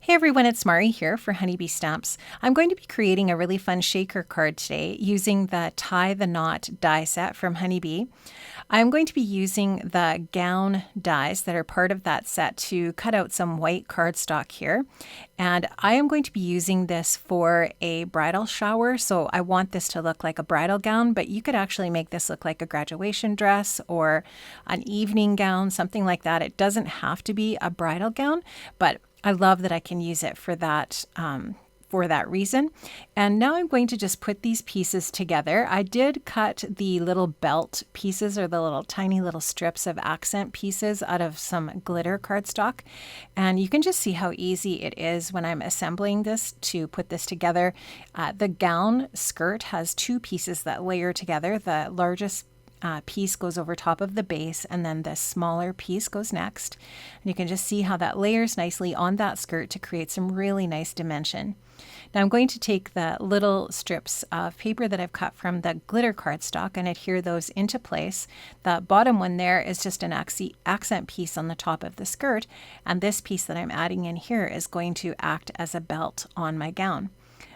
Hey everyone, it's Mari here for Honeybee Stamps. I'm going to be creating a really fun shaker card today using the Tie the Knot die set from Honeybee. I'm going to be using the gown dies that are part of that set to cut out some white cardstock here. And I am going to be using this for a bridal shower, so I want this to look like a bridal gown, but you could actually make this look like a graduation dress or an evening gown, something like that. It doesn't have to be a bridal gown, but I love that I can use it for that reason. And now I'm going to just put these pieces together. I did cut the little belt pieces or the little tiny little strips of accent pieces out of some glitter cardstock. And you can just see how easy it is when I'm assembling this to put this together. The gown skirt has two pieces that layer together. The largest piece goes over top of the base, and then the smaller piece goes next. And you can just see how that layers nicely on that skirt to create some really nice dimension. Now I'm going to take the little strips of paper that I've cut from the glitter cardstock and adhere those into place. The bottom one there is just an accent piece on the top of the skirt, and this piece that I'm adding in here is going to act as a belt on my gown.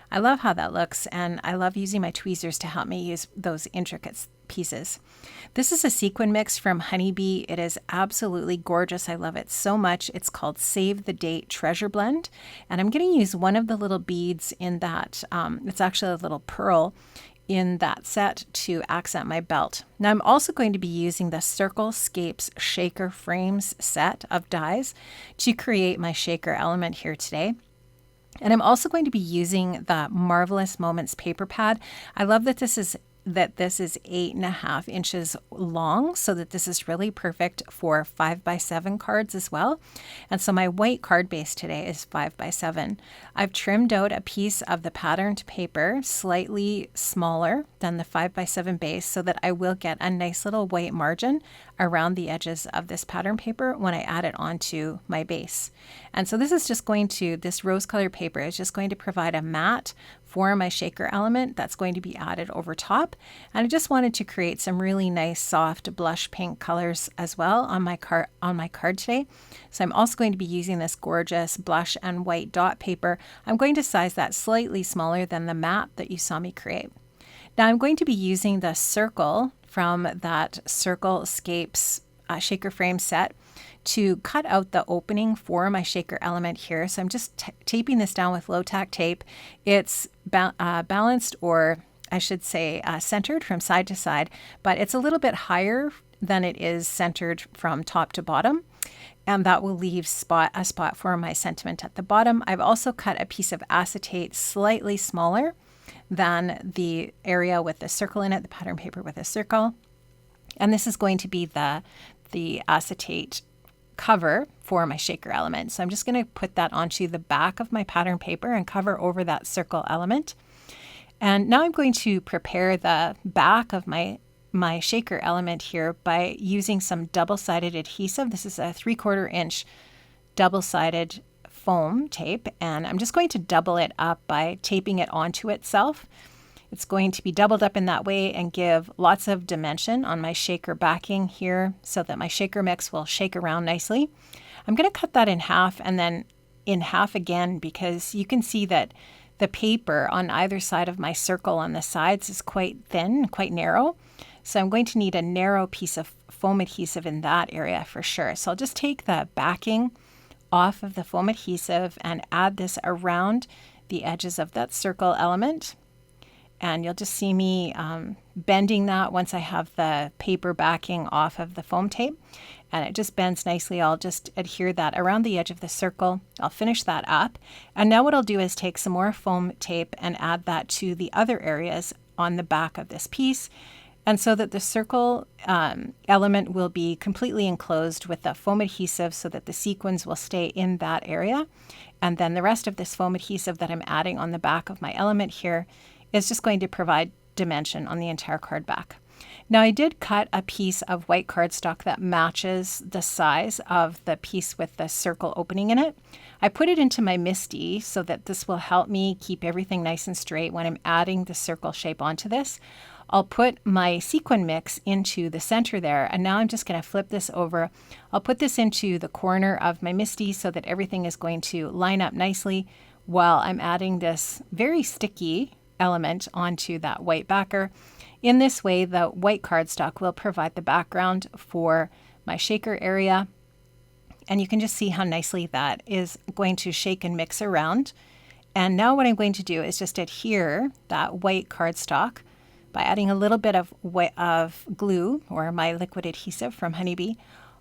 I love how that looks, and I love using my tweezers to help me use those intricate pieces. This is a sequin mix from Honeybee. It is absolutely gorgeous. I love it so much. It's called Save the Date Treasure Blend, and I'm going to use one of the little beads in that. It's actually a little pearl in that set to accent my belt. Now I'm also going to be using the Circlescapes Shaker Frames set of dies to create my shaker element here today. And I'm also going to be using the Marvelous Moments paper pad. I love that this is 8.5 inches long, so that this is really perfect for 5x7 cards as well. And so my white card base today is 5x7. I've trimmed out a piece of the patterned paper slightly smaller than the 5x7 base so that I will get a nice little white margin around the edges of this pattern paper when I add it onto my base. And so this rose colored paper is just going to provide a mat for my shaker element that's going to be added over top. And I just wanted to create some really nice soft blush pink colors as well on my card today. So I'm also going to be using this gorgeous blush and white dot paper. I'm going to size that slightly smaller than the mat that you saw me create. Now I'm going to be using the circle from that Circlescapes shaker frame set to cut out the opening for my shaker element here. So I'm just taping this down with low tack tape. It's balanced, or I should say centered from side to side, but it's a little bit higher than it is centered from top to bottom. And that will leave a spot for my sentiment at the bottom. I've also cut a piece of acetate slightly smaller than the area with the circle in it, the pattern paper with a circle. And this is going to be the acetate cover for my shaker element. So I'm just going to put that onto the back of my pattern paper and cover over that circle element. And now I'm going to prepare the back of my shaker element here by using some double-sided adhesive. This is a 3/4 inch double-sided foam tape, and I'm just going to double it up by taping it onto itself. It's going to be doubled up in that way and give lots of dimension on my shaker backing here so that my shaker mix will shake around nicely. I'm going to cut that in half and then in half again, because you can see that the paper on either side of my circle on the sides is quite thin, quite narrow. So I'm going to need a narrow piece of foam adhesive in that area for sure. So I'll just take the backing off of the foam adhesive and add this around the edges of that circle element. And you'll just see me bending that once I have the paper backing off of the foam tape. And it just bends nicely. I'll just adhere that around the edge of the circle. I'll finish that up. And now what I'll do is take some more foam tape and add that to the other areas on the back of this piece. And so that the circle element will be completely enclosed with the foam adhesive so that the sequins will stay in that area. And then the rest of this foam adhesive that I'm adding on the back of my element here is just going to provide dimension on the entire card back. Now I did cut a piece of white cardstock that matches the size of the piece with the circle opening in it. I put it into my MISTI so that this will help me keep everything nice and straight when I'm adding the circle shape onto this. I'll put my sequin mix into the center there, and now I'm just going to flip this over. I'll put this into the corner of my MISTI so that everything is going to line up nicely while I'm adding this very sticky element onto that white backer. In this way, the white cardstock will provide the background for my shaker area, and you can just see how nicely that is going to shake and mix around. And now what I'm going to do is just adhere that white cardstock by adding a little bit of glue, or my liquid adhesive from Honeybee,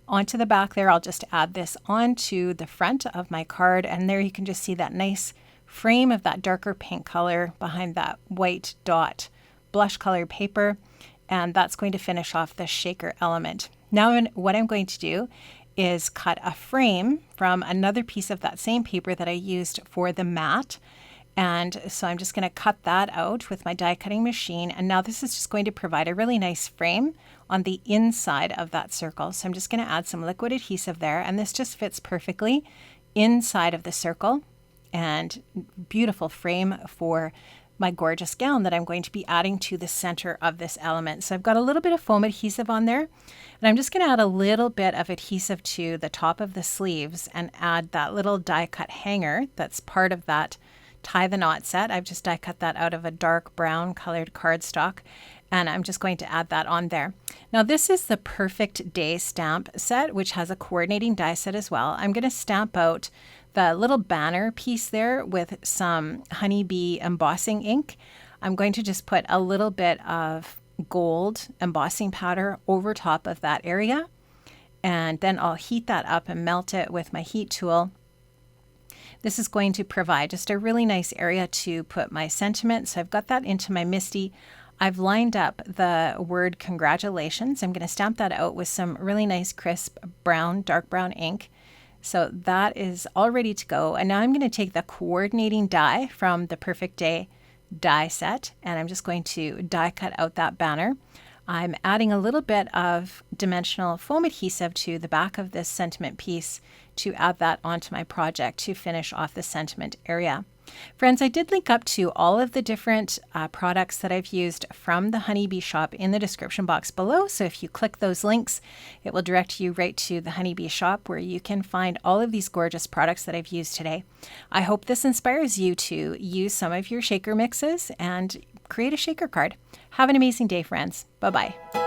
onto the back there. I'll just add this onto the front of my card, and there you can just see that nice frame of that darker pink color behind that white dot blush color paper, and that's going to finish off the shaker element. Now what I'm going to do is cut a frame from another piece of that same paper that I used for the mat. And so I'm just going to cut that out with my die cutting machine. And now this is just going to provide a really nice frame on the inside of that circle. So I'm just going to add some liquid adhesive there, and this just fits perfectly inside of the circle. And beautiful frame for my gorgeous gown that I'm going to be adding to the center of this element. So I've got a little bit of foam adhesive on there, and I'm just going to add a little bit of adhesive to the top of the sleeves and add that little die cut hanger that's part of that tie the knot set. I've just die cut that out of a dark brown colored cardstock, and I'm just going to add that on there. Now this is the Perfect Day stamp set, which has a coordinating die set as well. I'm going to stamp out the little banner piece there with some Honeybee embossing ink. I'm going to just put a little bit of gold embossing powder over top of that area, and then I'll heat that up and melt it with my heat tool. This is going to provide just a really nice area to put my sentiment. So I've got that into my MISTI. I've lined up the word congratulations. I'm going to stamp that out with some really nice crisp brown, dark brown ink. So that is all ready to go. And now I'm going to take the coordinating die from the Perfect Day die set, and I'm just going to die cut out that banner. I'm adding a little bit of dimensional foam adhesive to the back of this sentiment piece to add that onto my project to finish off the sentiment area. Friends, I did link up to all of the different products that I've used from the Honeybee shop in the description box below. So if you click those links, it will direct you right to the Honeybee shop where you can find all of these gorgeous products that I've used today. I hope this inspires you to use some of your shaker mixes and create a shaker card. Have an amazing day, friends. Bye-bye.